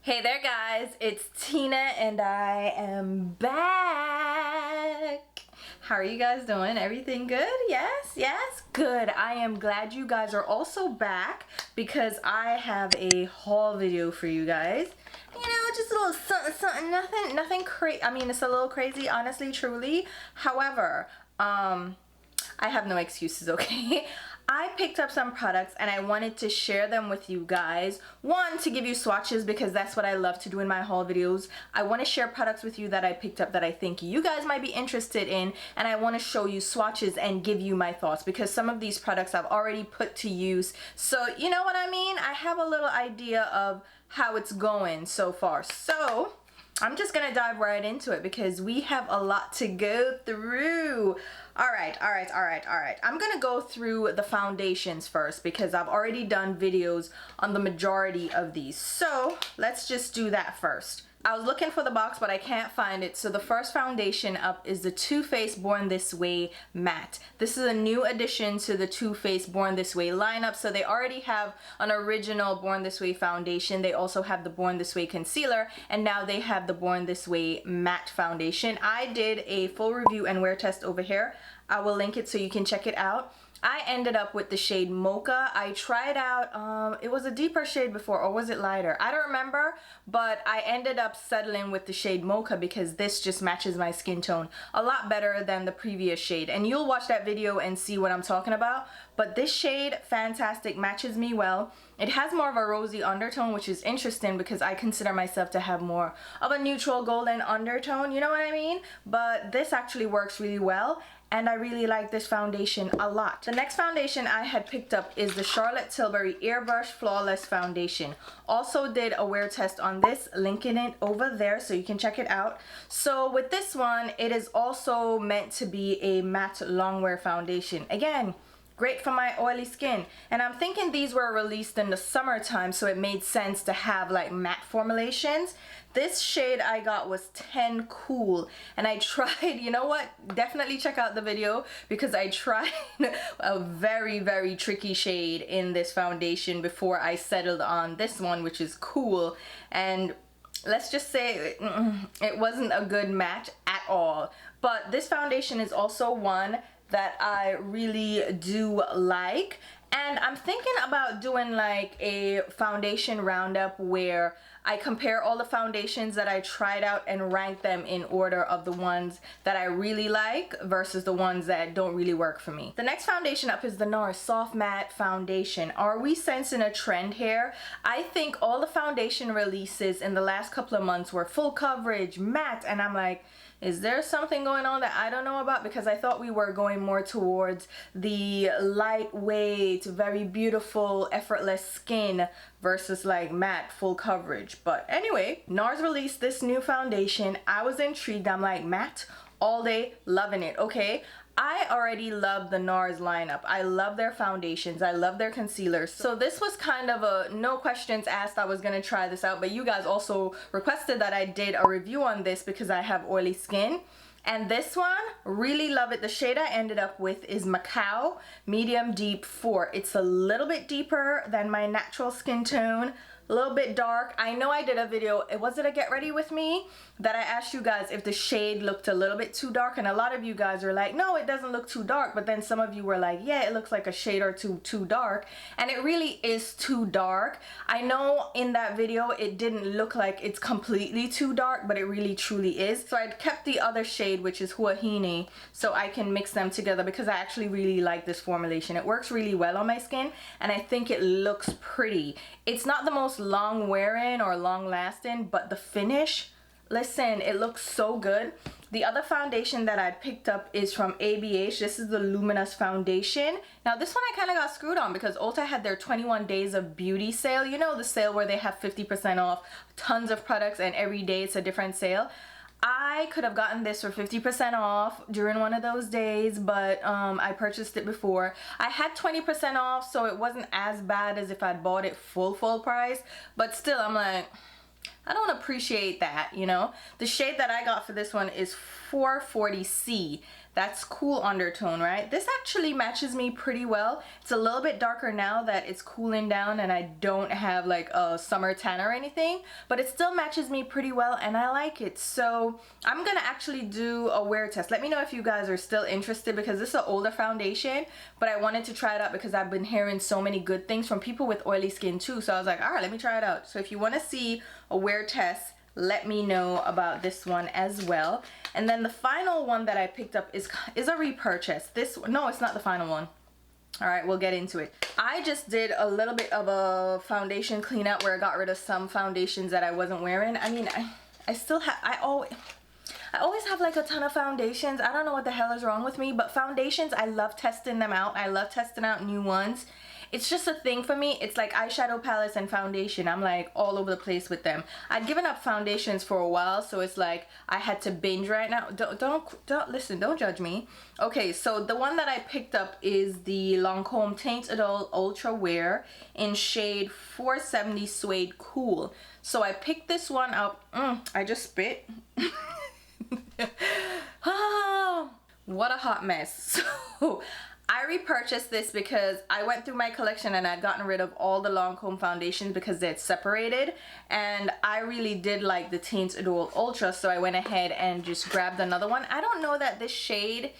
Hey there guys, it's Tina and I am back. How are you guys doing? Everything good? Yes, good. I am glad you guys are also back because I have a haul video for you guys. You know, just a little something, nothing crazy. I mean, it's a little crazy, honestly, truly. However, I have no excuses, okay? I picked up some products and I wanted to share them with you guys. One, to give you swatches because that's what I love to do in my haul videos. I want to share products with you that I picked up that I think you guys might be interested in, and I want to show you swatches and give you my thoughts because some of these products I've already put to use. So, you know what I mean? I have a little idea of how it's going so far. So, I'm just gonna dive right into it because we have a lot to go through. Alright. I'm gonna go through the foundations first because I've already done videos on the majority of these. So let's just do that first. I was looking for the box but I can't find it. So the first foundation up is the Too Faced Born This Way Matte. This is a new addition to the Too Faced Born This Way lineup. So they already have an original Born This Way foundation. They also have the Born This Way concealer, and now they have the Born This Way matte foundation. I did a full review and wear test over here. I will link it so you can check it out. I ended up with the shade Mocha. I tried out, it was a deeper shade before, or was it lighter? I don't remember, but I ended up settling with the shade Mocha because this just matches my skin tone a lot better than the previous shade. And you'll watch that video and see what I'm talking about. But this shade, fantastic, matches me well. It has more of a rosy undertone, which is interesting because I consider myself to have more of a neutral golden undertone, you know what I mean? But this actually works really well, and I really like this foundation a lot. The next foundation I had picked up is the Charlotte Tilbury Airbrush Flawless Foundation. Also did a wear test on this, linking it over there so you can check it out. So with this one, it is also meant to be a matte longwear foundation. Again, great for my oily skin. And I'm thinking these were released in the summertime, so it made sense to have like matte formulations. This shade I got was 10 Cool, and I tried, you know what, definitely check out the video because I tried a very tricky shade in this foundation before I settled on this one, which is Cool. And let's just say it wasn't a good match at all. But this foundation is also one that I really do like, and I'm thinking about doing like a foundation roundup where I compare all the foundations that I tried out and rank them in order of the ones that I really like versus the ones that don't really work for me. The next foundation up is the Nars Soft Matte Foundation. Are we sensing a trend here? I think all the foundation releases in the last couple of months were full coverage, matte, and I'm like, is there something going on that I don't know about? Because I thought we were going more towards the lightweight, very beautiful, effortless skin versus like matte full coverage. But anyway, Nars released this new foundation. I was intrigued. I'm like, matte all day, loving it, okay? I already love the Nars lineup. I love their foundations. I love their concealers. So this was kind of a no questions asked. I was gonna try this out, but you guys also requested that I did a review on this because I have oily skin. And this one, really love it. The shade I ended up with is Macao Medium Deep 4. It's a little bit deeper than my natural skin tone. A little bit dark. I know I did a video, was it a get ready with me, that I asked you guys if the shade looked a little bit too dark, and a lot of you guys are like, no, it doesn't look too dark, but then some of you were like, yeah, it looks like a shade or two too dark, and it really is too dark. I know in that video it didn't look like it's completely too dark, but it really truly is. So I kept the other shade, which is Huahine, so I can mix them together because I actually really like this formulation. It works really well on my skin, and I think it looks pretty. It's not the most long wearing or long lasting, but the finish, listen, it looks so good. The other foundation that I picked up is from ABH. This is the Luminous Foundation. Now this one I kind of got screwed on because Ulta had their 21 days of beauty sale. You know, the sale where they have 50% off tons of products and every day it's a different sale. I could have gotten this for 50% off during one of those days, but I purchased it before. I had 20% off, so it wasn't as bad as if I'd bought it full price, but still I'm like, I don't appreciate that, you know. The shade that I got for this one is 440C. That's cool undertone, right? This actually matches me pretty well. It's a little bit darker now that it's cooling down and I don't have like a summer tan or anything, but it still matches me pretty well and I like it. So I'm gonna actually do a wear test. Let me know if you guys are still interested, because this is an older foundation, but I wanted to try it out because I've been hearing so many good things from people with oily skin too. So I was like, all right, let me try it out. So if you want to see a wear test, let me know about this one as well. And then the final one that I picked up is a repurchase. No, it's not the final one. All right, we'll get into it. I just did a little bit of a foundation cleanup where I got rid of some foundations that I wasn't wearing. I mean, I still have, I always have like a ton of foundations. I don't know what the hell is wrong with me, but foundations, I love testing them out. I love testing out new ones. It's just a thing for me. It's like eyeshadow palettes and foundation. I'm like all over the place with them. I'd given up foundations for a while, so it's like I had to binge right now. Don't listen, don't judge me. Okay, so the one that I picked up is the Lancome Teint Idole Ultra Wear in shade 470 Suede Cool. So I picked this one up. I just spit. Oh, what a hot mess. So I repurchased this because I went through my collection and I'd gotten rid of all the Lancome foundations because they'd separated, and I really did like the Teint Idole Ultra, so I went ahead and just grabbed another one. I don't know that this shade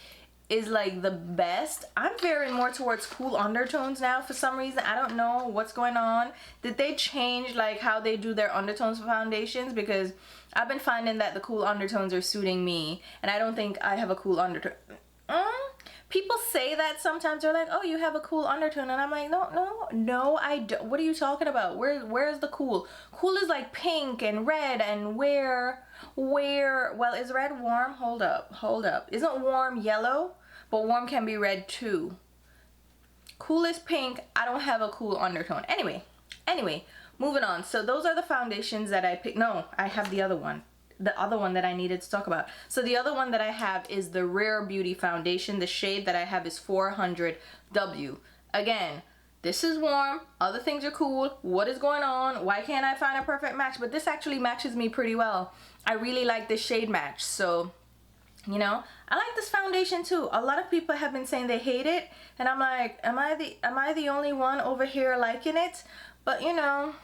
is like the best. I'm veering more towards cool undertones now for some reason. I don't know what's going on. Did they change like how they do their undertones for foundations? Because I've been finding that the cool undertones are suiting me, and I don't think I have a cool undertone. People say that sometimes. They're like, oh, you have a cool undertone, and I'm like, no, I don't. What are you talking about? Where's the cool? Cool is like pink and red, and where, well, is red warm? Hold up. Isn't warm yellow? But warm can be red too. Cool is pink. I don't have a cool undertone. Anyway, moving on. So those are the foundations that I picked. No, I have the other one. The other one that I needed to talk about. So the other one that I have is the Rare Beauty foundation. The shade that I have is 400W. Again, this is warm, other things are cool. What is going on? Why can't I find a perfect match? But this actually matches me pretty well. I really like this shade match. So, you know, I like this foundation too. A lot of people have been saying they hate it, and I'm like, am I the only one over here liking it? But you know,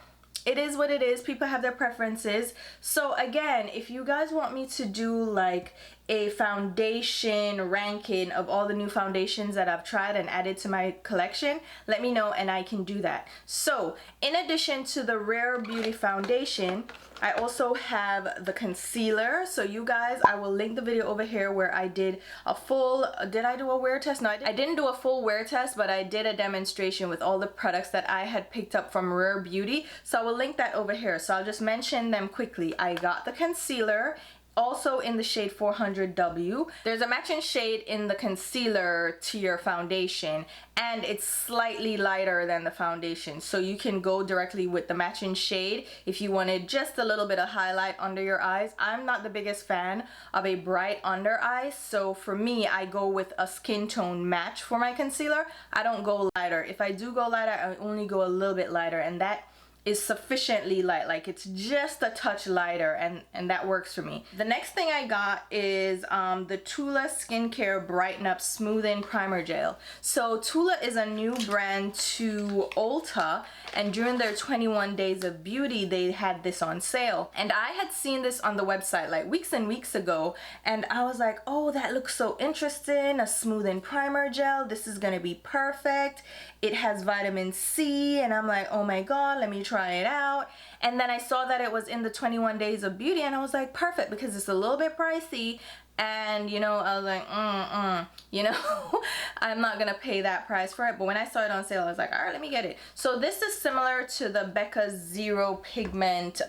it is what it is. People have their preferences. So again, if you guys want me to do like a foundation ranking of all the new foundations that I've tried and added to my collection, let me know and I can do that. So in addition to the Rare Beauty foundation, I also have the concealer. So you guys, I will link the video over here where I did a full, did I do a wear test? No, I didn't do a full wear test, but I did a demonstration with all the products that I had picked up from Rare Beauty. So I will link that over here. So I'll just mention them quickly. I got the concealer, also in the shade 400W. There's a matching shade in the concealer to your foundation, and it's slightly lighter than the foundation, so you can go directly with the matching shade if you wanted just a little bit of highlight under your eyes. I'm not the biggest fan of a bright under eye, so for me, I go with a skin tone match for my concealer. I don't go lighter. If I do go lighter, I only go a little bit lighter, and that is sufficiently light. Like, it's just a touch lighter, and that works for me. The next thing I got is the Tula Skincare Brighten Up Smoothing Primer Gel. So Tula is a new brand to Ulta, and during their 21 days of beauty, they had this on sale. And I had seen this on the website like weeks and weeks ago, and I was like, oh, that looks so interesting. A smoothing primer gel. This is gonna be perfect. It has vitamin C, and I'm like, oh my god, let me try it out. And then I saw that it was in the 21 days of beauty, and I was like, perfect, because it's a little bit pricey, and you know, I was like, you know, I'm not gonna pay that price for it. But when I saw it on sale, I was like, all right, let me get it. So this is similar to the Becca Zero Pigment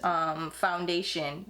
foundation.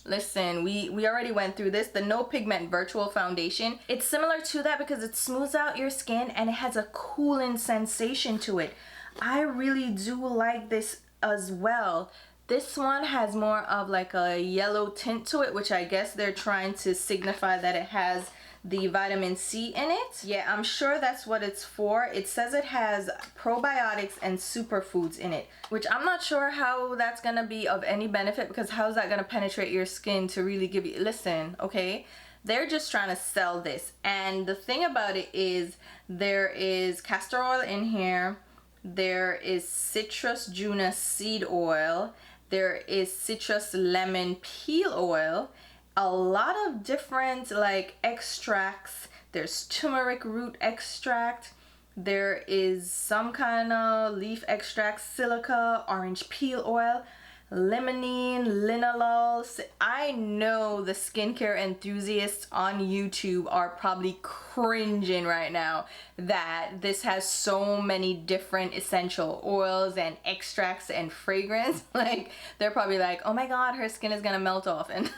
Listen, we already went through this, the No Pigment Virtual Foundation. It's similar to that because it smooths out your skin and it has a cooling sensation to it. I really do like this as well. This one has more of like a yellow tint to it, which I guess they're trying to signify that it has the vitamin C in it. Yeah, I'm sure that's what it's for. It says it has probiotics and superfoods in it, which I'm not sure how that's gonna be of any benefit, because how's that gonna penetrate your skin to really give you, listen, okay, They're just trying to sell this. And the thing about it is there is castor oil in here. There is citrus juna seed oil. There is citrus lemon peel oil. A lot of different like extracts. There's turmeric root extract. There is some kind of leaf extract, silica, orange peel oil, limonene, linalool. I know the skincare enthusiasts on YouTube are probably cringing right now that this has so many different essential oils and extracts and fragrance. Like, they're probably like, oh my god, her skin is gonna melt off. And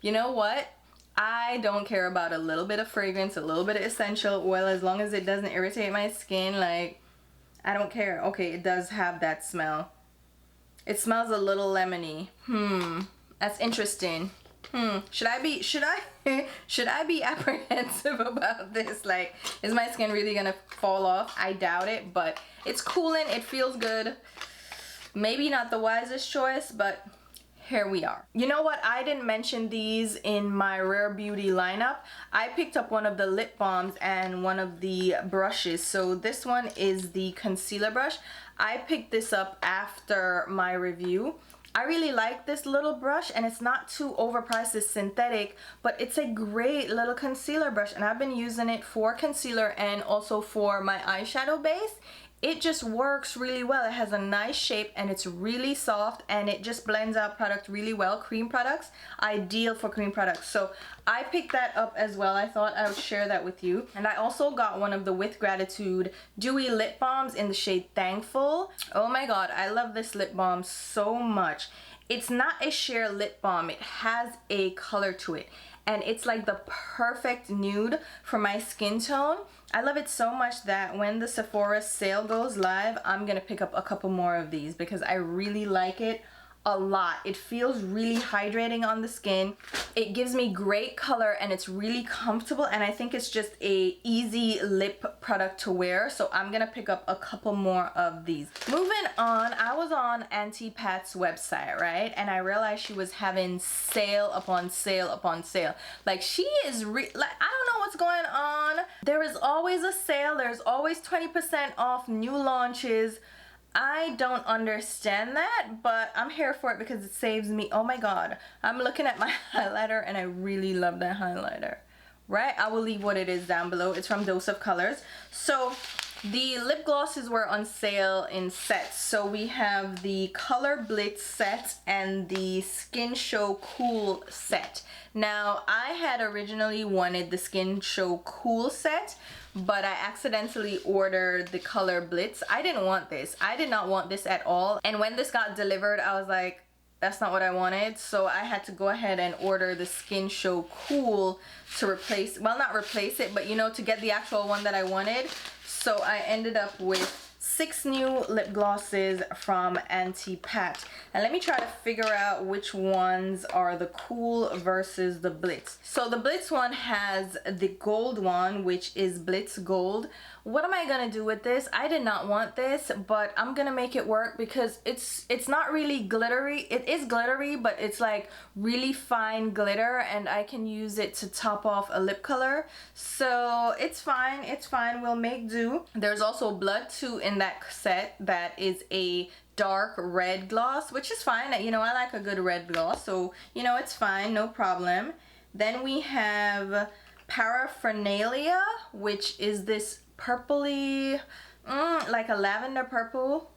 you know what? I don't care about a little bit of fragrance, a little bit of essential oil, as long as it doesn't irritate my skin. Like, I don't care. Okay, it does have that smell. It smells a little lemony. That's interesting. Should I be apprehensive about this? Like, is my skin really gonna fall off? I doubt it, but it's cooling. It feels good. Maybe not the wisest choice, but here we are. You know what? I didn't mention these in my Rare Beauty lineup. I picked up one of the lip balms and one of the brushes. So this one is the concealer brush. I picked this up after my review. I really like this little brush, and it's not too overpriced. It's synthetic, but it's a great little concealer brush, and I've been using it for concealer and also for my eyeshadow base. It just works really well. It has a nice shape and it's really soft, and it just blends out product really well. Cream products, ideal for cream products. So I picked that up as well. I thought I would share that with you. And I also got one of the With Gratitude Dewy Lip Balms in the shade Thankful. Oh my god, I love this lip balm so much. It's not a sheer lip balm. It has a color to it, and it's like the perfect nude for my skin tone. I love it so much that when the Sephora sale goes live, I'm gonna pick up a couple more of these because I really like it a lot. It feels really hydrating on the skin. It gives me great color and it's really comfortable, and I think it's just a easy lip product to wear, so I'm gonna pick up a couple more of these. Moving on, I was on Auntie Pat's website, right? And I realized she was having sale upon sale upon sale. Like, she is like, I don't know what's going on. There is always a sale. There's always 20% off new launches. I don't understand that, but I'm here for it because it saves me. Oh my god, I'm looking at my highlighter and I really love that highlighter, right? I will leave what it is down below. It's from Dose of Colors. So the lip glosses were on sale in sets. So we have the Color Blitz set and the Skin Show Cool set. Now, I had originally wanted the Skin Show Cool set, but I accidentally ordered the Color Blitz. I didn't want this. I did not want this at all. And when this got delivered, I was like, that's not what I wanted. So I had to go ahead and order the Skin Show Cool to replace, well, not replace it, but you know, to get the actual one that I wanted. So I ended up with 6 new lip glosses from Auntie Pat. And let me try to figure out which ones are the Cool versus the Blitz. So the Blitz one has the gold one, which is Blitz Gold. What am I gonna do with this? I did not want this, but I'm gonna make it work because it's not really glittery. It is glittery, but it's like really fine glitter, and I can use it to top off a lip color. So it's fine, it's fine, we'll make do. There's also Blood 2 in that set that is a dark red gloss, which is fine. You know, I like a good red gloss, so you know, it's fine, no problem. Then we have Paraphernalia, which is this purpley, like a lavender purple.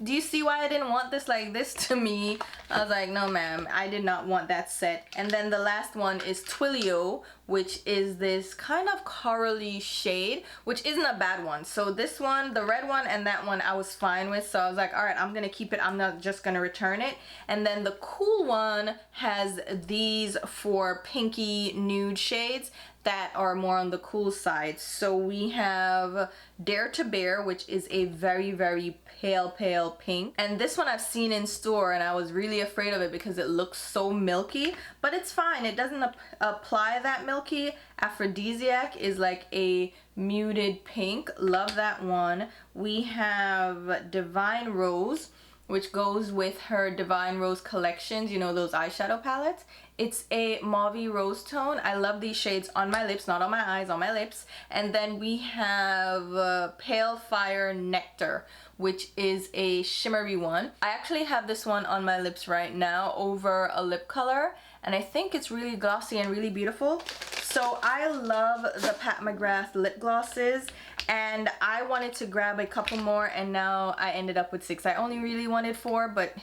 Do you see why I didn't want this? Like, this to me, I was like, no ma'am, I did not want that set. And then the last one is Twilio, which is this kind of corally shade, which isn't a bad one. So this one, the red one and that one, I was fine with. So I was like, all right, I'm gonna keep it. I'm not just gonna return it. And then the Cool one has these 4 pinky nude shades that are more on the cool side. So we have Dare to Bear, which is a very, very pale pink. And this one I've seen in store and I was really afraid of it because it looks so milky, but it's fine. It doesn't apply that milky. Aphrodisiac is like a muted pink. Love that one. We have Divine Rose, which goes with her Divine Rose collections, you know, those eyeshadow palettes. It's a mauve rose tone. I love these shades on my lips, not on my eyes, on my lips. And then we have Pale Fire Nectar, which is a shimmery one. I actually have this one on my lips right now over a lip color, and I think it's really glossy and really beautiful. So I love the Pat McGrath lip glosses, and I wanted to grab a couple more, and now I ended up with 6. I only really wanted 4, but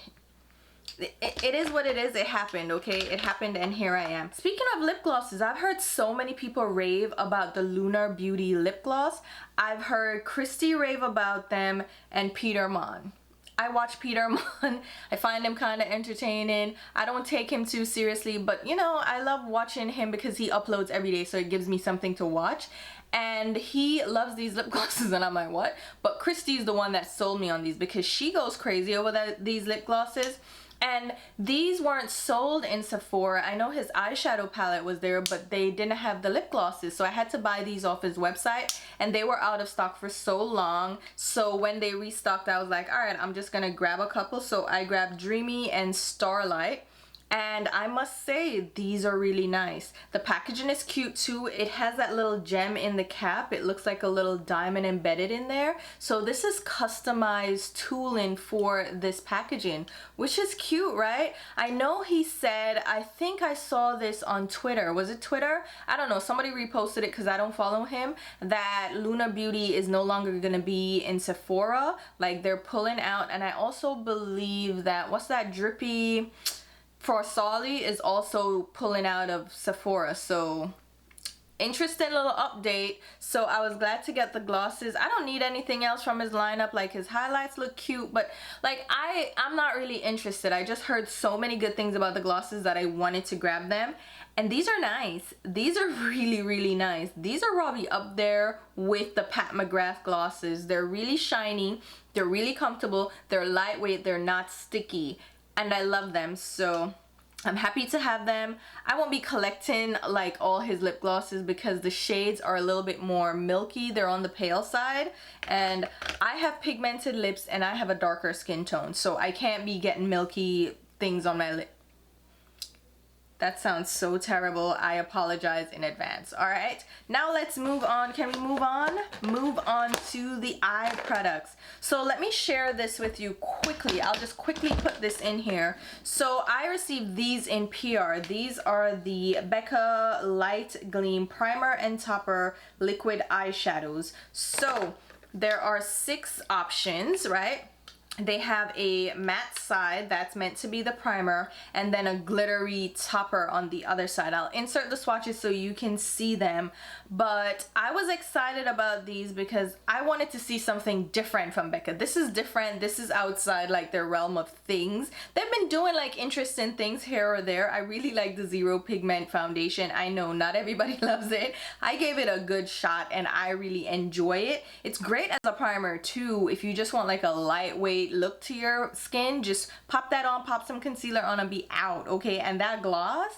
it is what it is. It happened, okay? It happened, and here I am. Speaking of lip glosses, I've heard so many people rave about the Lunar Beauty lip gloss. I've heard Christy rave about them and Peter Mon. I watch Peter Mon. I find him kind of entertaining. I don't take him too seriously, but you know, I love watching him because he uploads every day, so it gives me something to watch. And he loves these lip glosses, and I'm like, what? But Christy's the one that sold me on these because she goes crazy over these lip glosses. And these weren't sold in Sephora. I know his eyeshadow palette was there, but they didn't have the lip glosses. So I had to buy these off his website, and they were out of stock for so long. So when they restocked, I was like, all right, I'm just gonna grab a couple. So I grabbed Dreamy and Starlight. And I must say, these are really nice. The packaging is cute too. It has that little gem in the cap. It looks like a little diamond embedded in there. So this is customized tooling for this packaging, which is cute, right? I know he said, I think I saw this on Twitter. Was it Twitter? I don't know. Somebody reposted it because I don't follow him. That Lunar Beauty is no longer going to be in Sephora. Like, they're pulling out. And I also believe that, what's that drippy... For Soleil is also pulling out of Sephora. So interesting little update. So I was glad to get the glosses. I don't need anything else from his lineup. Like, his highlights look cute, but like I'm not really interested. I just heard so many good things about the glosses that I wanted to grab them. And these are nice. These are really, really nice. These are probably up there with the Pat McGrath glosses. They're really shiny. They're really comfortable. They're lightweight. They're not sticky. And I love them, so I'm happy to have them. I won't be collecting like all his lip glosses because the shades are a little bit more milky. They're on the pale side, and I have pigmented lips and I have a darker skin tone, so I can't be getting milky things on my lip. That sounds so terrible. I apologize in advance. All right, now let's move on. Can we move on? Move on to the eye products. So let me share this with you quickly. I'll just quickly put this in here. So I received these in PR. These are the Becca Light Gleam Primer and Topper Liquid Eyeshadows. So there are 6 options, right? They have a matte side that's meant to be the primer, and then a glittery topper on the other side. I'll insert the swatches so you can see them, but I was excited about these because I wanted to see something different from Becca. This is different. This is outside like their realm of things. They've been doing like interesting things here or there. I really like the Zero Pigment foundation. I know not everybody loves it. I gave it a good shot and I really enjoy it. It's great as a primer too if you just want like a lightweight look to your skin. Just pop that on, pop some concealer on, and be out, okay? And that gloss,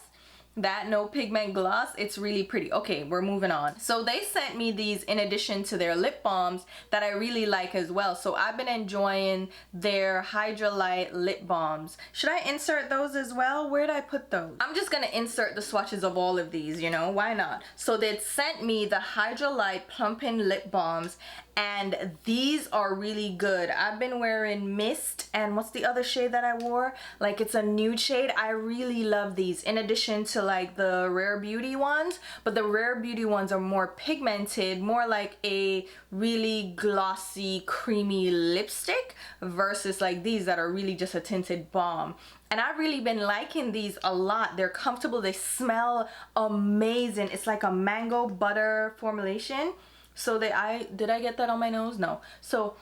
that no pigment gloss, it's really pretty. Okay, we're moving on. So they sent me these in addition to their lip balms that I really like as well. So I've been enjoying their Hydrolite lip balms. Should I insert those as well? Where did I put those? I'm just gonna insert the swatches of all of these, you know, why not? So they sent me the Hydrolite Plumping Lip Balms, and these are really good. I've been wearing Mist, and what's the other shade that I wore? Like, it's a nude shade. I really love these in addition to like the Rare Beauty ones, but the Rare Beauty ones are more pigmented, more like a really glossy creamy lipstick versus like these that are really just a tinted balm. And I've really been liking these a lot. They're comfortable, they smell amazing. It's like a mango butter formulation. So did I get that on my nose? No. So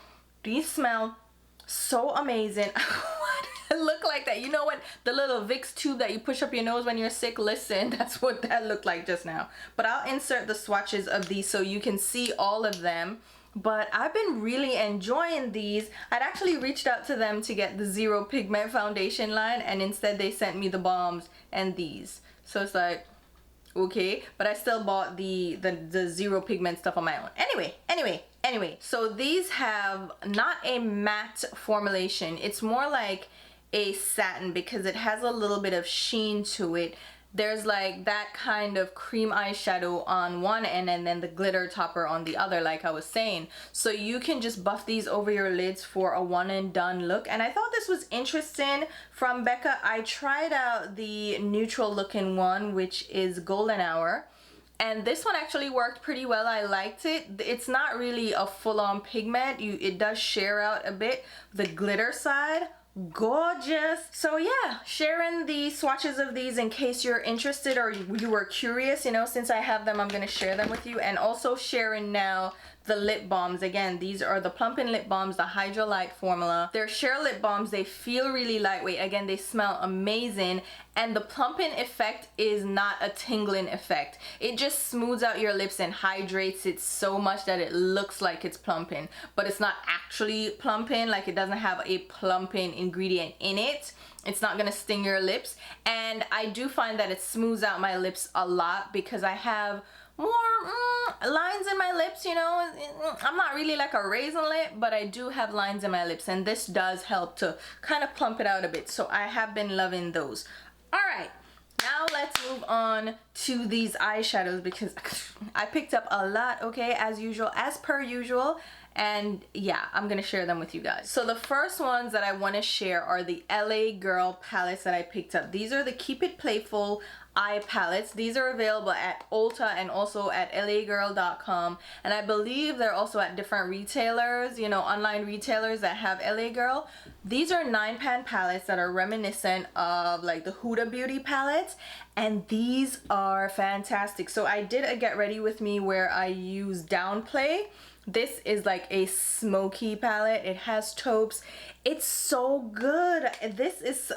these smell so amazing. Why did it look like that? You know what, the little Vicks tube that you push up your nose when you're sick? Listen, that's what that looked like just now. But I'll insert the swatches of these so you can see all of them. But I've been really enjoying these. I'd actually reached out to them to get the Zero Pigment foundation line, and instead they sent me the balms and these. So it's like, okay? But I still bought the zero pigment stuff on my own. Anyway, so these have not a matte formulation. It's more like a satin because it has a little bit of sheen to it. There's like that kind of cream eyeshadow on one end and then the glitter topper on the other, like I was saying. So you can just buff these over your lids for a one and done look. And I thought this was interesting from Becca. I tried out the neutral looking one, which is Golden Hour. And this one actually worked pretty well. I liked it. It's not really a full-on pigment. It does share out a bit. The glitter side, gorgeous. So yeah, sharing the swatches of these in case you're interested or you were curious, you know, since I have them, I'm gonna share them with you. And also sharing now the lip balms. Again, these are the Plumpin' Lip Balms, the Hydrolite formula. They're sheer lip balms. They feel really lightweight. Again, they smell amazing. And the plumping effect is not a tingling effect. It just smooths out your lips and hydrates it so much that it looks like it's plumping. But it's not actually plumping. Like, it doesn't have a plumping ingredient in it. It's not gonna sting your lips. And I do find that it smooths out my lips a lot because I have more lines in my lips, you know. I'm not really like a raisin lip, but I do have lines in my lips, and this does help to kind of plump it out a bit. So I have been loving those. All right, now let's move on to these eyeshadows because I picked up a lot, okay, as usual, as per usual. And yeah, I'm gonna share them with you guys. So the first ones that I want to share are the LA Girl palettes that I picked up. These are the Keep It Playful eye palettes. These are available at Ulta and also at lagirl.com, and I believe they're also at different retailers, you know, online retailers that have LA Girl. These are 9-pan palettes that are reminiscent of like the Huda Beauty palettes, and these are fantastic. So I did a get ready with me where I use Downplay. This is like a smoky palette. It has taupes. It's so good. This is,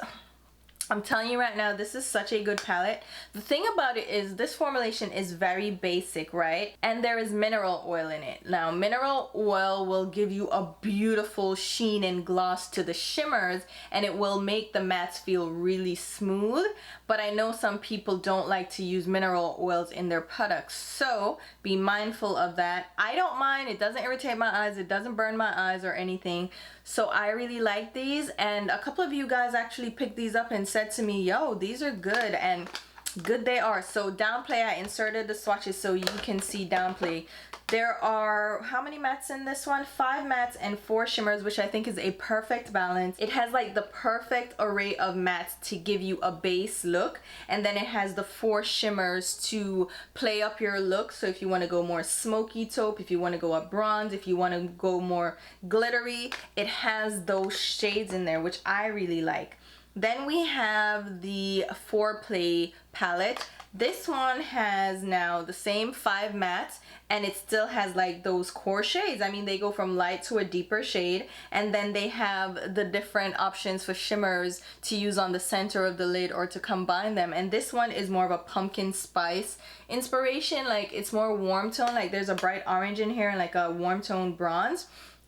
I'm telling you right now, this is such a good palette. The thing about it is this formulation is very basic, right? And there is mineral oil in it. Now, mineral oil will give you a beautiful sheen and gloss to the shimmers, and it will make the mattes feel really smooth. But I know some people don't like to use mineral oils in their products, so be mindful of that. I don't mind. It doesn't irritate my eyes. It doesn't burn my eyes or anything. So I really like these, and a couple of you guys actually picked these up and said to me, yo, these are good, and good they are. So Downplay, I inserted the swatches so you can see Downplay. There are, how many mattes in this one? 5 mattes and 4 shimmers, which I think is a perfect balance. It has like the perfect array of mattes to give you a base look, and then it has the 4 shimmers to play up your look. So if you want to go more smoky taupe, if you want to go up bronze, if you want to go more glittery, it has those shades in there, which I really like. Then we have the Foreplay palette. This one has now the same 5 mattes, and it still has like those core shades. I mean, they go from light to a deeper shade, and then they have the different options for shimmers to use on the center of the lid or to combine them. And this one is more of a pumpkin spice inspiration. Like, it's more warm tone. Like, there's a bright orange in here and like a warm tone bronze.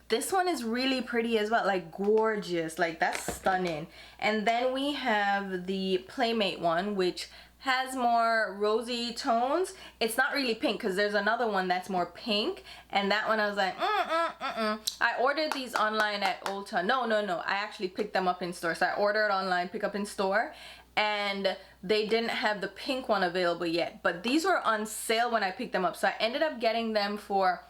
This one is really pretty as well, like gorgeous, like that's stunning. And then we have the Playmate one, which has more rosy tones. It's not really pink because there's another one that's more pink, and that one I was like, I ordered these online at Ulta. No, I actually picked them up in store. So I ordered online, pick up in store, and they didn't have the pink one available yet, but these were on sale when I picked them up. So I ended up getting them for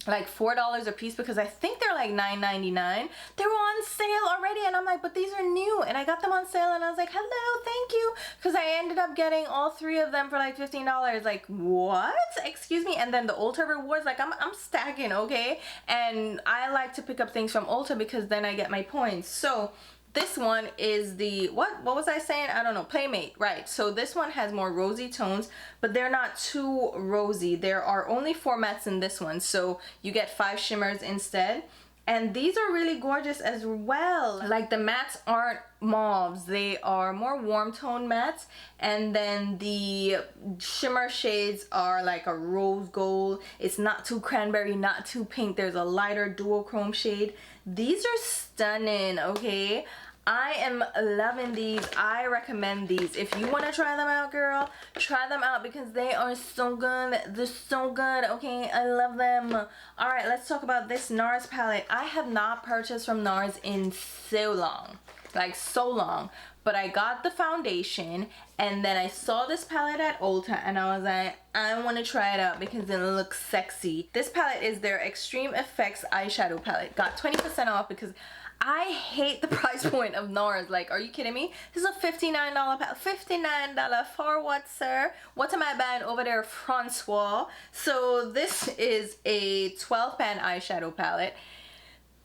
like $4 a piece because I think they're like $9.99. They were on sale already, and I'm like, but these are new, and I got them on sale, and I was like, hello, thank you, because I ended up getting all 3 of them for like $15. Like, what? Excuse me. And then the Ulta rewards, like I'm stacking, okay? And I like to pick up things from Ulta because then I get my points. So this one is the, what was I saying? I don't know, Playmate, right? So this one has more rosy tones, but they're not too rosy. There are only 4 mattes in this one, so you get 5 shimmers instead. And these are really gorgeous as well. Like, the mattes aren't mauves, they are more warm tone mattes, and then the shimmer shades are like a rose gold. It's not too cranberry, not too pink. There's a lighter duochrome shade. These are stunning, okay? I am loving these. I recommend these. If you want to try them out, girl, try them out because they are so good. They're so good, okay? I love them. All right, let's talk about this Nars palette. I have not purchased from Nars in so long. Like, so long. But I got the foundation, and then I saw this palette at Ulta, and I was like, I want to try it out because it looks sexy. This palette is their Extreme Effects eyeshadow palette. Got 20% off because I hate the price point of Nars. Like, are you kidding me? This is a $59 palette. $59 for what, sir? What am I buying over there, Francois? So this is a 12-pan eyeshadow palette.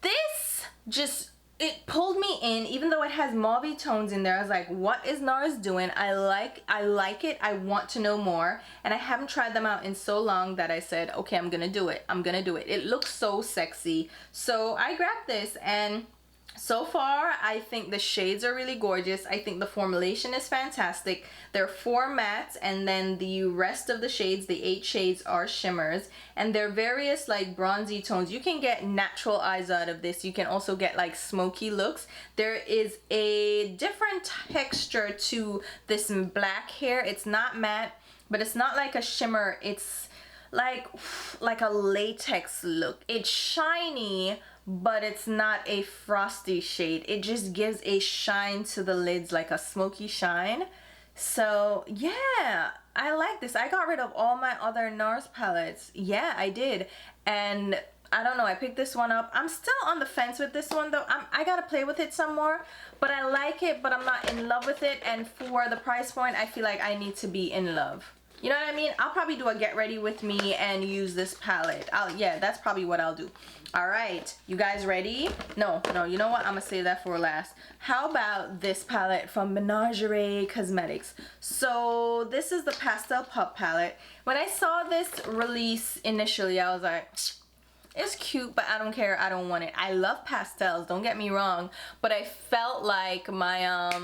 This just... it pulled me in, even though it has mauve tones in there. I was like, what is Nars doing? I like it. I want to know more. And I haven't tried them out in so long that I said, okay, I'm gonna do it. I'm gonna do it. It looks so sexy. So I grabbed this, and so far I think the shades are really gorgeous. I think the formulation is fantastic. There are 4 mattes, and then the rest of the shades, the 8 shades, are shimmers, and they're various like bronzy tones. You can get natural eyes out of this. You can also get like smoky looks. There is a different texture to this black hair. It's not matte, but it's not like a shimmer. It's like a latex look. It's shiny, but it's not a frosty shade. It just gives a shine to the lids, like a smoky shine. So yeah, I like this. I got rid of all my other Nars palettes. Yeah, I did. And I don't know, I picked this one up. I'm still on the fence with this one though. I gotta play with it some more, but I like it, but I'm not in love with it. And for the price point, I feel like I need to be in love. You know what I mean? I'll probably do a get ready with me and use this palette. Yeah, that's probably what I'll do. All right, you guys ready? No, you know what? I'm gonna save that for last. How about this palette from Menagerie Cosmetics? So this is the Pastel Pup Palette. When I saw this release initially, I was like, it's cute, but I don't care. I don't want it. I love pastels, don't get me wrong, but I felt like my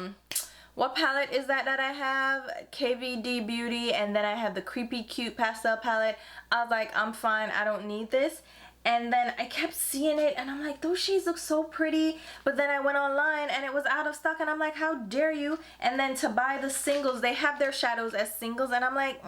what palette is that I have? KVD Beauty, and then I have the Creepy Cute Pastel Palette. I was like, I'm fine, I don't need this. And then I kept seeing it, and I'm like, those shades look so pretty. But then I went online, and it was out of stock, and I'm like, how dare you? And then to buy the singles, they have their shadows as singles, and I'm like,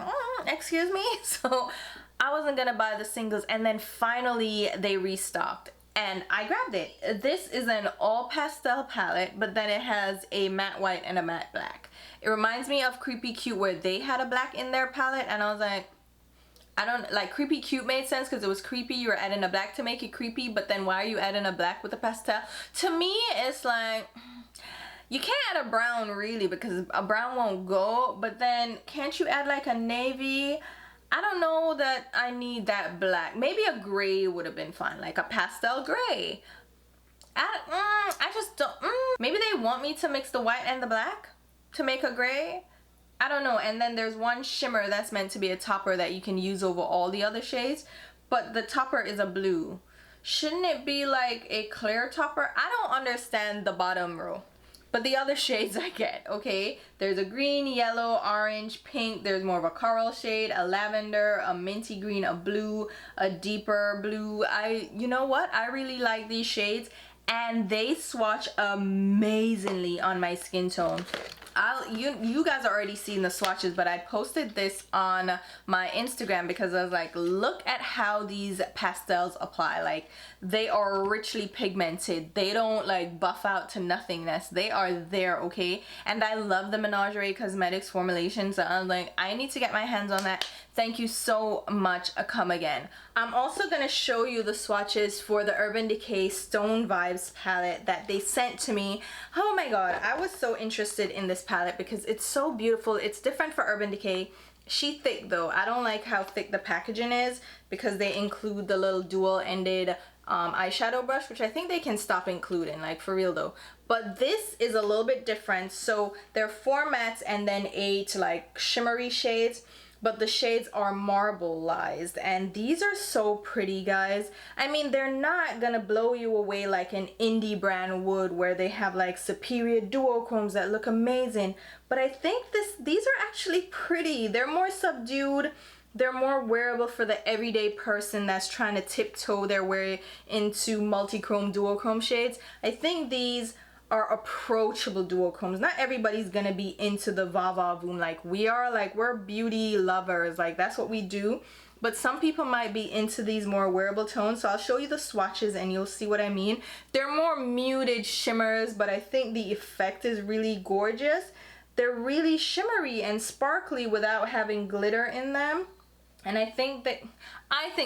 excuse me? So I wasn't gonna buy the singles, and then finally they restocked. And I grabbed it. This is an all pastel palette, but then it has a matte white and a matte black. It reminds me of Creepy Cute, where they had a black in their palette, and I was like, I don't like, Creepy Cute made sense because it was creepy. You were adding a black to make it creepy, but then why are you adding a black with a pastel? To me, it's like, you can't add a brown really because a brown won't go, but then can't you add like a navy? I don't know that I need that black. Maybe a gray would have been fine, like a pastel gray. I just don't, maybe they want me to mix the white and the black to make a gray. I don't know. And then there's one shimmer that's meant to be a topper that you can use over all the other shades, but the topper is a blue. Shouldn't it be like a clear topper? I don't understand the bottom row. But the other shades I get, okay? There's a green, yellow, orange, pink. There's more of a coral shade, a lavender, a minty green, a blue, a deeper blue. You know what? I really like these shades, and they swatch amazingly on my skin tone. You guys already seen the swatches, but I posted this on my Instagram because I was like, look at how these pastels apply. Like, they are richly pigmented. They don't like buff out to nothingness. They are there, okay? And I love the Menagerie Cosmetics formulation, so I'm like, I need to get my hands on that. Thank you so much. Come again. I'm also gonna show you the swatches for the Urban Decay Stone Vibes palette that they sent to me. Oh my god, I was so interested in this palette because it's so beautiful. It's different for Urban Decay. She thick though. I don't like how thick the packaging is because they include the little dual-ended eyeshadow brush, which I think they can stop including, like for real though. But this is a little bit different. So there are 4 mattes and then 8 like shimmery shades, but the shades are marbleized, and these are so pretty, guys. I mean, they're not gonna blow you away like an indie brand would, where they have like superior duochromes that look amazing, but I think these are actually pretty. They're more subdued. They're more wearable for the everyday person that's trying to tiptoe their way into multi-chrome, duochrome shades. I think these are approachable duochromes. Not everybody's gonna be into the va va voom like we are. Like, we're beauty lovers, like that's what we do. But some people might be into these more wearable tones, so I'll show you the swatches and you'll see what I mean. They're more muted shimmers, but I think the effect is really gorgeous. They're really shimmery and sparkly without having glitter in them. And I think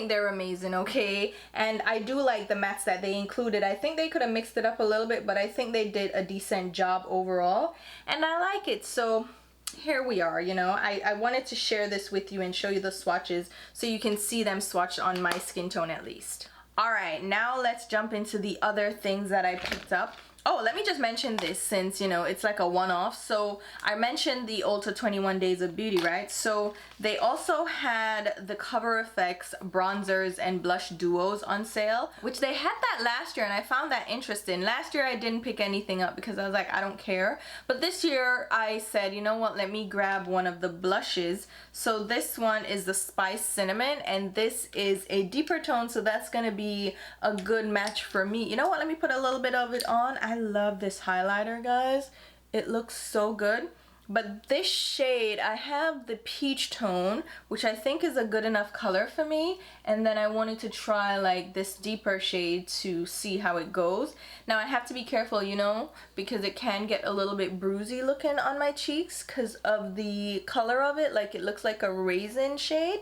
they're amazing, okay? And I do like the mattes that they included. I think they could have mixed it up a little bit, but I think they did a decent job overall. And I like it, so here we are, you know. I wanted to share this with you and show you the swatches so you can see them swatched on my skin tone at least. Alright, now let's jump into the other things that I picked up. Oh, let me just mention this since, you know, it's like a one-off. So I mentioned the Ulta 21 Days of Beauty, right? So they also had the Cover FX bronzers and blush duos on sale, which they had that last year and I found that interesting. Last year I didn't pick anything up because I was like, I don't care. But this year I said, you know what, let me grab one of the blushes. So this one is the Spice Cinnamon and this is a deeper tone, so that's gonna be a good match for me. You know what, let me put a little bit of it on. I love this highlighter, guys. It looks so good. But this shade, I have the peach tone, which I think is a good enough color for me, and then I wanted to try like this deeper shade to see how it goes. Now I have to be careful, you know, because it can get a little bit bruisey looking on my cheeks because of the color of it. Like, it looks like a raisin shade.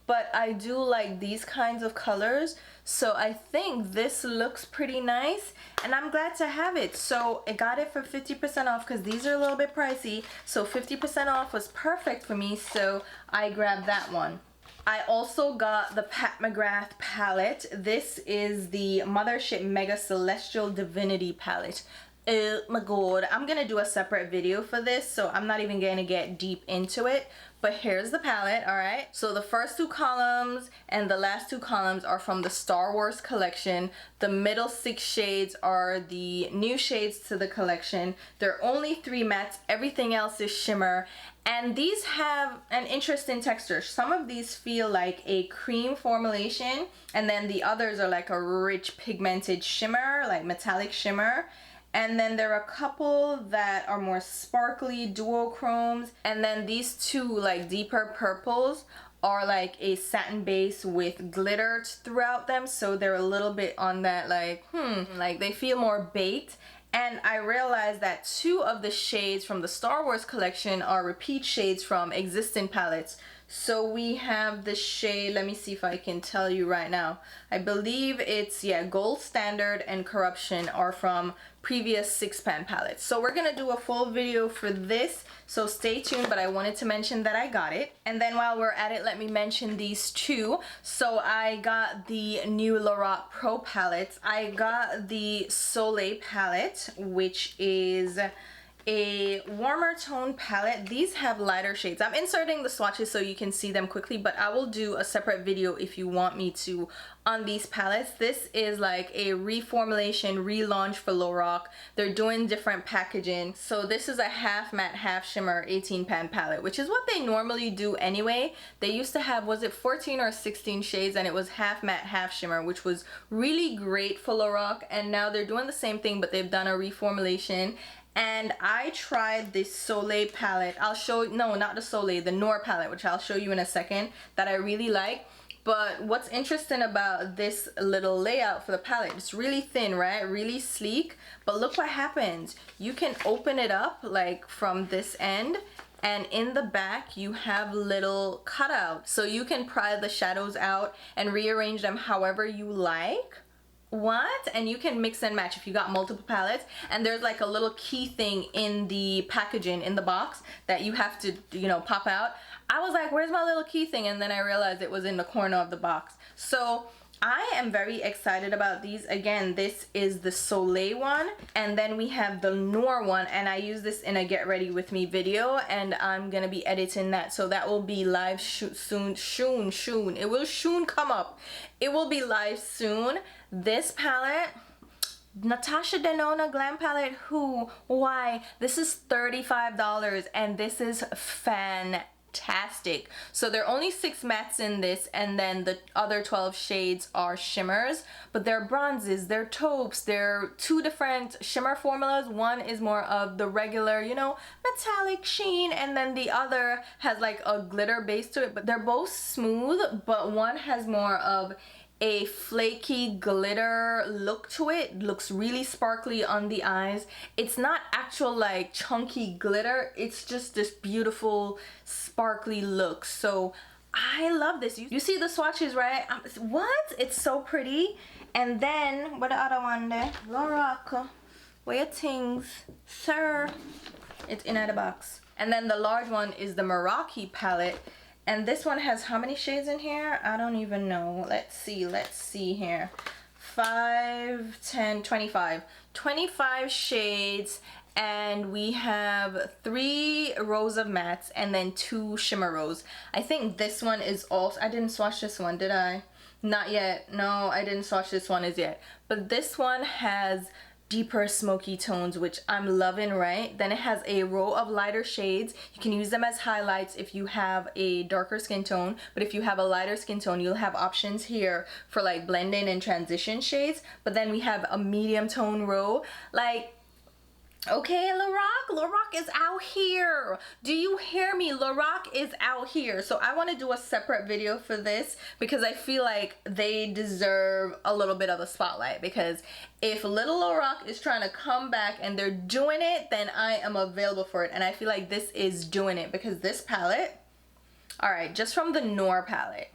But I do like these kinds of colors, so I think this looks pretty nice and I'm glad to have it. So I got it for 50% off because these are a little bit pricey, so 50% off was perfect for me, so I grabbed that one. I also got the Pat McGrath palette. This is the Mothership Mega Celestial Divinity palette. Oh my god, I'm gonna do a separate video for this, so I'm not even gonna get deep into it. But here's the palette, alright? So the first two columns and the last two columns are from the Star Wars collection. The middle 6 shades are the new shades to the collection. There are only 3 mattes, everything else is shimmer. And these have an interesting texture. Some of these feel like a cream formulation, and then the others are like a rich pigmented shimmer, like metallic shimmer. And then there are a couple that are more sparkly duochromes, and then these two like deeper purples are like a satin base with glitter throughout them, so they're a little bit on that like like they feel more baked. And I realized that 2 of the shades from the Star Wars collection are repeat shades from existing palettes. So we have the shade, let me see if I can tell you right now. I believe it's, yeah, Gold Standard and Corruption are from previous 6-pan palettes. So we're gonna do a full video for this, so stay tuned, but I wanted to mention that I got it. And then while we're at it, let me mention these 2. So I got the new Lorac Pro Palette. I got the Soleil Palette, which is a warmer tone palette. These have lighter shades. I'm inserting the swatches so you can see them quickly, but I will do a separate video if you want me to on these palettes. This is like a reformulation, relaunch for Lorac. They're doing different packaging. So this is a half matte, half shimmer 18-pan palette, which is what they normally do anyway. They used to have, was it 14 or 16 shades, and it was half matte, half shimmer, which was really great for Lorac. And now they're doing the same thing, but they've done a reformulation. And I tried this Soleil palette. I'll show, no, not the Soleil, the Nars palette, which I'll show you in a second, that I really like. But what's interesting about this little layout for the palette, it's really thin, right? Really sleek. But look what happens. You can open it up like from this end, and in the back you have little cutouts. So you can pry the shadows out and rearrange them however you like. What? And you can mix and match if you got multiple palettes. And there's like a little key thing in the packaging, in the box, that you have to, you know, pop out. I was like, where's my little key thing? And then I realized it was in the corner of the box. So I am very excited about these. Again, this is the Soleil one, and then we have the Noir one, and I use this in a get ready with me video, and I'm gonna be editing that, so that will be live soon. It will soon come up. It will be live soon. This palette, Natasha Denona Glam Palette, who, why? This is $35 and this is fantastic. fantastic. So there are only 6 mattes in this, and then the other 12 shades are shimmers, but they're bronzes, they're taupes, they're 2 different shimmer formulas. One is more of the regular, you know, metallic sheen, and then the other has like a glitter base to it, but they're both smooth, but one has more of a flaky glitter look to it. Looks really sparkly on the eyes. It's not actual like chunky glitter, it's just this beautiful sparkly look. So I love this. You see the swatches, right? What? It's so pretty. And then what the other one there? Lorac, where your things, sir? It's in the box. And then the large one is the Meraki palette. And this one has how many shades in here? I don't even know. Let's see here. 5, 10, 25. 25 shades, and we have 3 rows of mattes and then 2 shimmer rows. I think this one is also, I didn't swatch this one, did I? Not yet. No, I didn't swatch this one as yet. But this one has deeper smoky tones, which I'm loving, right? Then it has a row of lighter shades. You can use them as highlights if you have a darker skin tone, but if you have a lighter skin tone, you'll have options here for like blending and transition shades. But then we have a medium tone row. Like, okay, Lorac is out here. Do you hear me? Lorac is out here. So I want to do a separate video for this because I feel like they deserve a little bit of a spotlight, because if little Lorac is trying to come back and they're doing it, then I am available for it. And I feel like this is doing it, because this palette, all right, just from the Nars palette,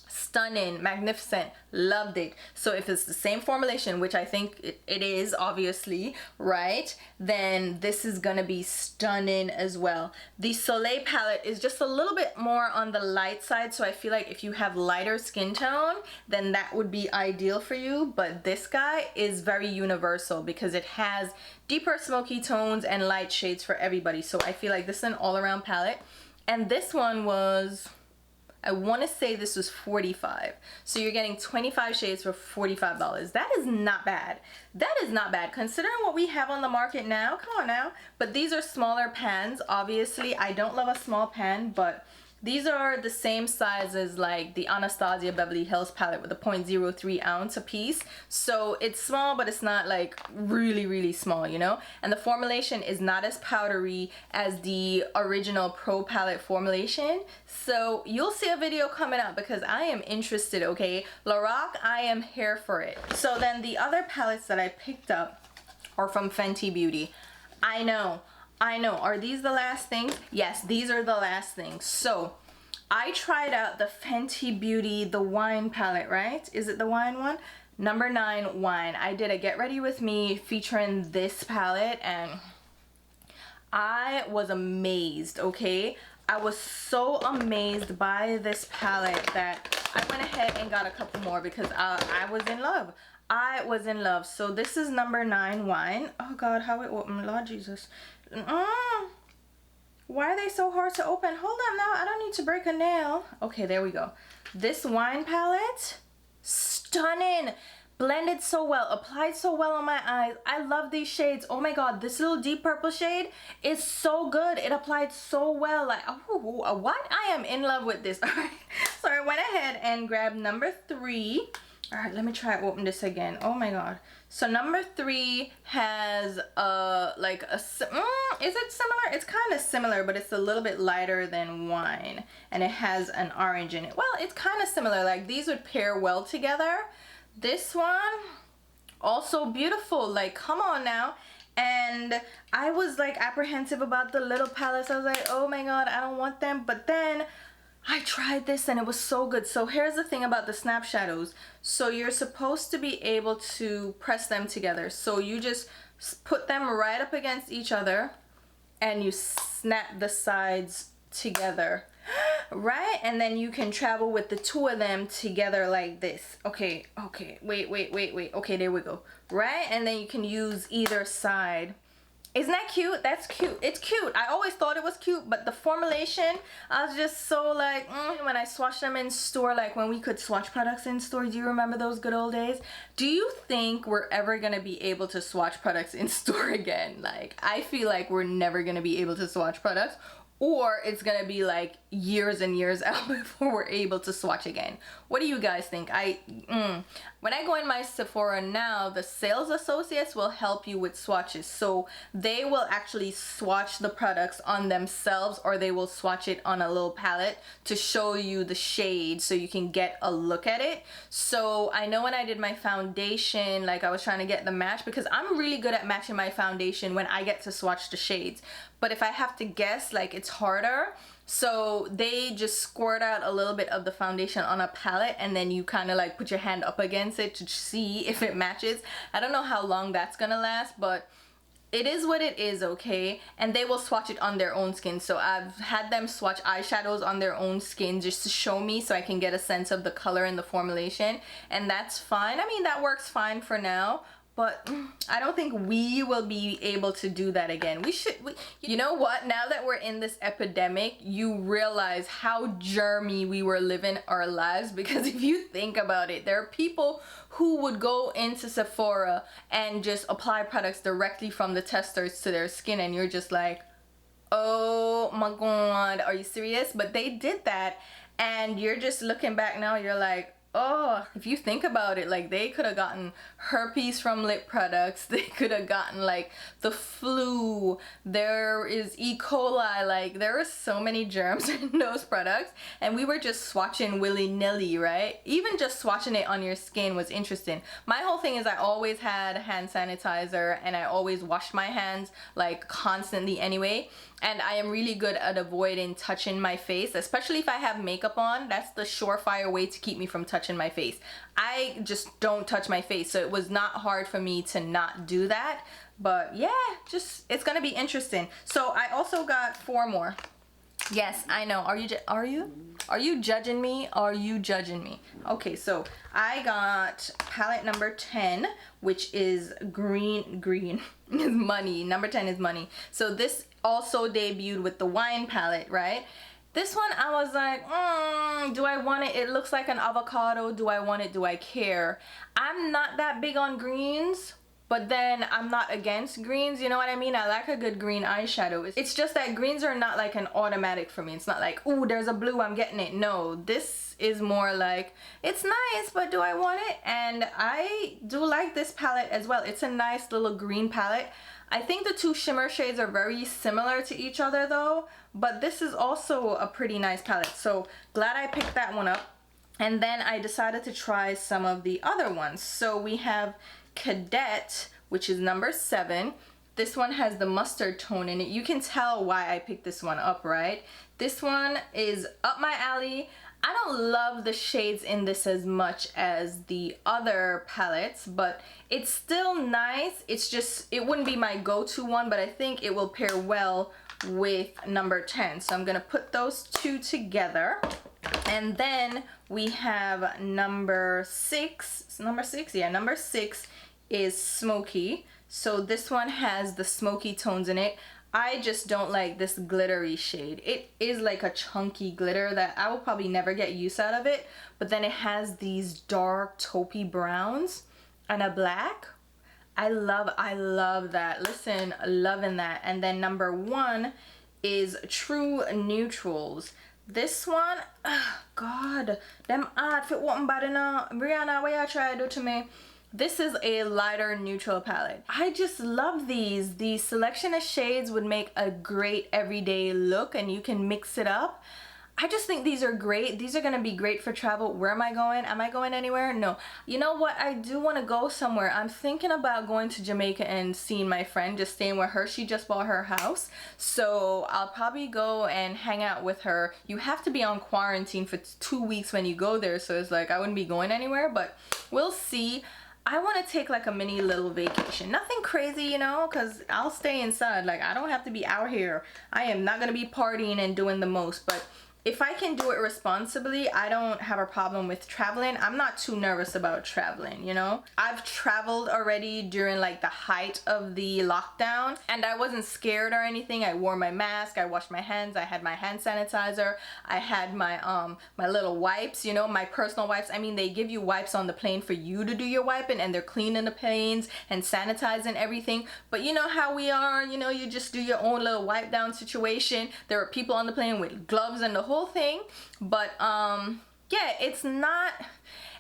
stunning, magnificent, loved it. So if it's the same formulation, which I think it is, obviously, right, then this is gonna be stunning as well. The Soleil palette is just a little bit more on the light side, so I feel like if you have lighter skin tone, then that would be ideal for you. But this guy is very universal because it has deeper smoky tones and light shades for everybody. So I feel like this is an all-around palette. And this one was, I want to say this was $45. So you're getting 25 shades for $45. That is not bad. That is not bad considering what we have on the market now. Come on now. But these are smaller pans. Obviously, I don't love a small pan, but these are the same size as like the Anastasia Beverly Hills palette with a 0.03 ounce a piece. So it's small, but it's not like really, really small, you know? And the formulation is not as powdery as the original Pro palette formulation. So you'll see a video coming up because I am interested, okay? Lorac, I am here for it. So then the other palettes that I picked up are from Fenty Beauty. I know. Are these the last things? Yes, these are the last things. So I tried out the Fenty Beauty, the wine palette, right? Is it the wine one? Number 9 wine. I did a get ready with me featuring this palette, and I was amazed, okay? I was so amazed by this palette that I went ahead and got a couple more because I was in love. I was in love. So this is number 9 wine. Oh God, how it opened, Lord Jesus. Why are they so hard to open? Hold on now, I don't need to break a nail. Okay, there we go. This wine palette, stunning. Blended so well, applied so well on my eyes. I love these shades. Oh my God, this little deep purple shade is so good. It applied so well. Like, oh, what? I am in love with this. All right, so I went ahead and grabbed number 3. All right, let me try to open this again. Oh my God. So number 3 has like a, is it similar? It's kind of similar, but it's a little bit lighter than wine, and it has an orange in it. Well, it's kind of similar. Like these would pair well together. This one, also beautiful. Like, come on now. And I was like apprehensive about the little palettes. I was like, oh my God, I don't want them. But then I tried this and it was so good. So here's the thing about the snap shadows. So you're supposed to be able to press them together. So you just put them right up against each other and you snap the sides together, right? And then you can travel with the 2 of them together like this. Okay, wait. Okay, there we go. Right? And then you can use either side. Isn't that cute? That's cute. It's cute. I always thought it was cute, but the formulation, I was just so like, when I swatched them in store, like when we could swatch products in store. Do you remember those good old days? Do you think we're ever gonna be able to swatch products in store again? Like, I feel like we're never gonna be able to swatch products, or it's gonna be like years and years out before we're able to swatch again. What do you guys think? When I go in my Sephora now, the sales associates will help you with swatches. So they will actually swatch the products on themselves, or they will swatch it on a little palette to show you the shade so you can get a look at it. So I know when I did my foundation, like I was trying to get the match, because I'm really good at matching my foundation when I get to swatch the shades. But if I have to guess, like, it's harder. So they just squirt out a little bit of the foundation on a palette, and then you kind of like put your hand up against it to see if it matches. I don't know how long that's gonna last, but it is what it is, okay? And they will swatch it on their own skin. So I've had them swatch eyeshadows on their own skin just to show me, so I can get a sense of the color and the formulation, and that's fine. I mean, that works fine for now. But I don't think we will be able to do that again. You know what? Now that we're in this epidemic, you realize how germy we were living our lives. Because if you think about it, there are people who would go into Sephora and just apply products directly from the testers to their skin, and you're just like, oh my god, are you serious? But they did that, and you're just looking back now, you're like, oh, if you think about it, like, they could have gotten herpes from lip products, they could have gotten like the flu, there is E. coli, like there are so many germs in those products, and we were just swatching willy-nilly, right? Even just swatching it on your skin was interesting. My whole thing is I always had hand sanitizer, and I always washed my hands like constantly anyway. And I am really good at avoiding touching my face, especially if I have makeup on. That's the surefire way to keep me from touching my face. I just don't touch my face, so it was not hard for me to not do that. But yeah, just, it's gonna be interesting. So I also got 4 more. Yes, I know. Are you judging me? Are you judging me? Okay, so I got palette number 10, which is green is money. Number 10 is money. So this also debuted with the wine palette, right? This one I was like, do I want it? It looks like an avocado. Do I want it? Do I care? I'm not that big on greens, but then I'm not against greens, you know what I mean? I like a good green eyeshadow. It's just that greens are not like an automatic for me. It's not like, ooh, there's a blue, I'm getting it. No, this is more like, it's nice, but do I want it? And I do like this palette as well. It's a nice little green palette. I think the 2 shimmer shades are very similar to each other though, but this is also a pretty nice palette. So glad I picked that one up. And then I decided to try some of the other ones. So we have Cadet, which is number 7. This one has the mustard tone in it. You can tell why I picked this one up, right? This one is up my alley. I don't love the shades in this as much as the other palettes, but it's still nice. It's just, it wouldn't be my go-to one, but I think it will pair well with number 10. So I'm gonna put those 2 together. And then we have number 6. Number 6? Yeah, number 6 is Smoky. So this one has the smoky tones in it. I just don't like this glittery shade. It is like a chunky glitter that I will probably never get use out of it, but then it has these dark taupey browns and a black. I love that. Listen, loving that. And then number 1 is True Neutrals. This one, oh God, them outfit wasn't bad enough. Brianna, what you try to do to me? This is a lighter neutral palette. I just love these. The selection of shades would make a great everyday look, and you can mix it up. I just think these are great. These are gonna be great for travel. Where am I going? Am I going anywhere? No. You know what? I do want to go somewhere. I'm thinking about going to Jamaica and seeing my friend, just staying with her. She just bought her house. So I'll probably go and hang out with her. You have to be on quarantine for 2 weeks when you go there. So it's like I wouldn't be going anywhere, but we'll see. I want to take like a mini little vacation. Nothing crazy, you know, because I'll stay inside. Like, I don't have to be out here. I am not going to be partying and doing the most, but if I can do it responsibly, I don't have a problem with traveling. I'm not too nervous about traveling, you know? I've traveled already during like the height of the lockdown, and I wasn't scared or anything. I wore my mask, I washed my hands, I had my hand sanitizer, I had my my little wipes, you know, my personal wipes. I mean, they give you wipes on the plane for you to do your wiping, and they're cleaning the planes and sanitizing everything. But you know how we are, you know, you just do your own little wipe down situation. There were people on the plane with gloves and the whole thing. But yeah, it's not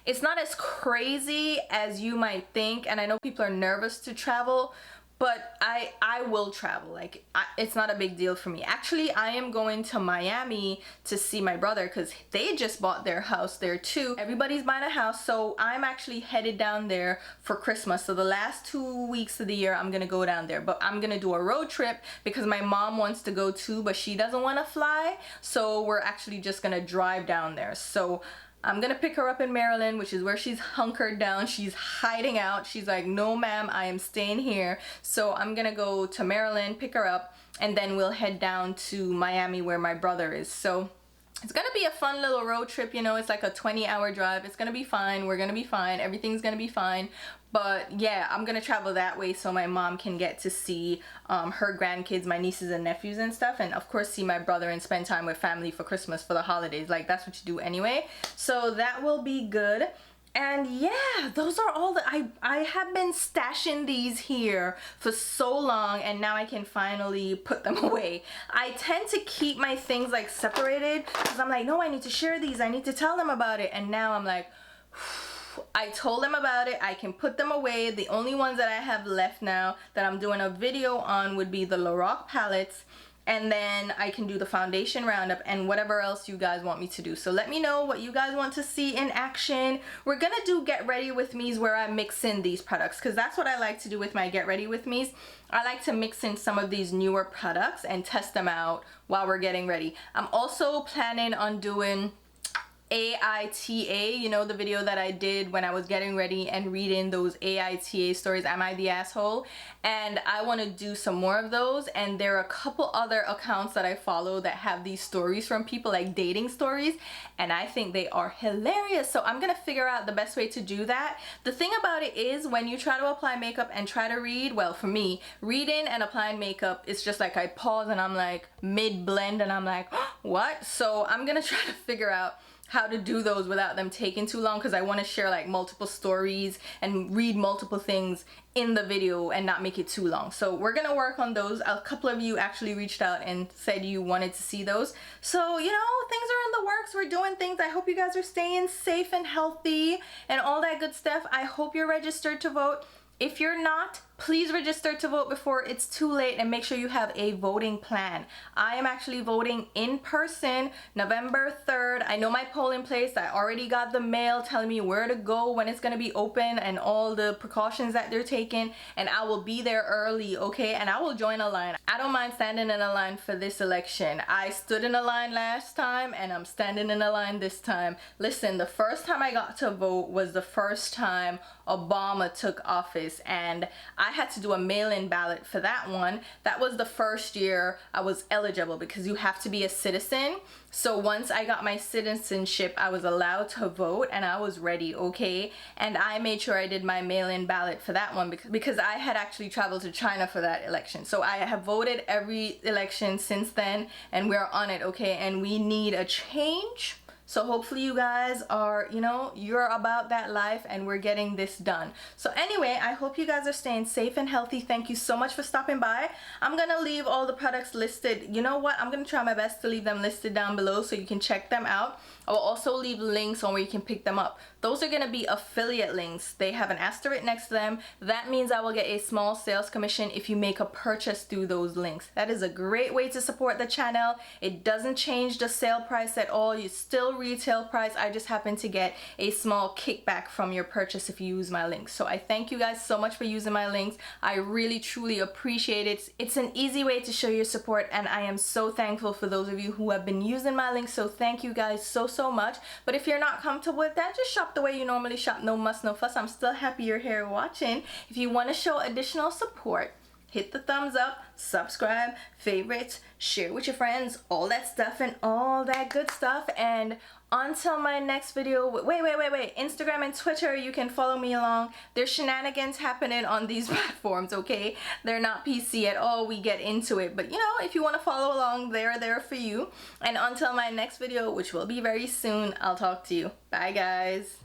as crazy as you might think, and I know people are nervous to travel, but I will travel. Like, it's not a big deal for me. Actually, I am going to Miami to see my brother because they just bought their house there too. Everybody's buying a house, so I'm actually headed down there for Christmas. So the last 2 weeks of the year, I'm gonna go down there. But I'm gonna do a road trip because my mom wants to go too, but she doesn't want to fly. So we're actually just gonna drive down there. So I'm gonna pick her up in Maryland, which is where she's hunkered down. She's hiding out. She's like, no ma'am, I am staying here. So I'm gonna go to Maryland, pick her up, and then we'll head down to Miami where my brother is. So it's gonna be a fun little road trip, you know. It's like a 20-hour drive. It's gonna be fine. We're gonna be fine. Everything's gonna be fine. But yeah, I'm gonna travel that way so my mom can get to see her grandkids, my nieces and nephews and stuff, and of course see my brother and spend time with family for Christmas, for the holidays. Like, that's what you do anyway. So that will be good. And yeah, those are all that I have been stashing these here for so long, and now I can finally put them away. I tend to keep my things like separated because I'm like, no, I need to share these, I need to tell them about it. And now I'm like, I told them about it, I can put them away. The only ones that I have left now that I'm doing a video on would be the Lorac palettes, and then I can do the foundation roundup and whatever else you guys want me to do. So let me know what you guys want to see in action. We're gonna do get ready with me's where I mix in these products, because that's what I like to do with my get ready with me's. I like to mix in some of these newer products and test them out while we're getting ready. I'm also planning on doing AITA, you know, the video that I did when I was getting ready and reading those AITA stories, Am I the Asshole? And I want to do some more of those, and there are a couple other accounts that I follow that have these stories from people, like dating stories, and I think they are hilarious. So I'm gonna figure out the best way to do that. The thing about it is, when you try to apply makeup and try to read, well, for me, reading and applying makeup, it's just like I pause and I'm like mid blend and I'm like, what? So I'm gonna try to figure out how to do those without them taking too long, because I want to share like multiple stories and read multiple things in the video and not make it too long. So we're gonna work on those. A couple of you actually reached out and said you wanted to see those. So, you know, things are in the works. We're doing things. I hope you guys are staying safe and healthy and all that good stuff. I hope you're registered to vote. If you're not, please register to vote before it's too late, and make sure you have a voting plan. I am actually voting in person November 3rd. I know my poll in place. I already got the mail telling me where to go, when it's going to be open, and all the precautions that they're taking, and I will be there early, okay? And I will join a line. I don't mind standing in a line for this election. I stood in a line last time, and I'm standing in a line this time. Listen, the first time I got to vote was the first time Obama took office, and I had to do a mail-in ballot for that one. That was the first year I was eligible, because you have to be a citizen. So once I got my citizenship, I was allowed to vote, and I was ready, okay? And I made sure I did my mail-in ballot for that one because I had actually traveled to China for that election. So I have voted every election since then, and we're on it, okay? And we need a change. So hopefully you guys are, you know, you're about that life, and we're getting this done. So anyway, I hope you guys are staying safe and healthy. Thank you so much for stopping by. I'm gonna leave all the products listed. You know what? I'm gonna try my best to leave them listed down below so you can check them out. I will also leave links on where you can pick them up. Those are gonna be affiliate links. They have an asterisk next to them. That means I will get a small sales commission if you make a purchase through those links. That is a great way to support the channel. It doesn't change the sale price at all. You still retail price. I just happen to get a small kickback from your purchase if you use my links. So I thank you guys so much for using my links. I really truly appreciate it. It's an easy way to show your support, and I am so thankful for those of you who have been using my links. So thank you guys so much. But if you're not comfortable with that, just shop the way you normally shop. No muss, no fuss. I'm still happy you're here watching. If you want to show additional support, hit the thumbs up, subscribe, favorite, share with your friends, all that stuff and all that good stuff. And until my next video, wait, Instagram and Twitter, you can follow me along. There's shenanigans happening on these platforms, okay? They're not PC at all. We get into it, but you know, if you want to follow along, they're there for you. And until my next video, which will be very soon, I'll talk to you. Bye, guys.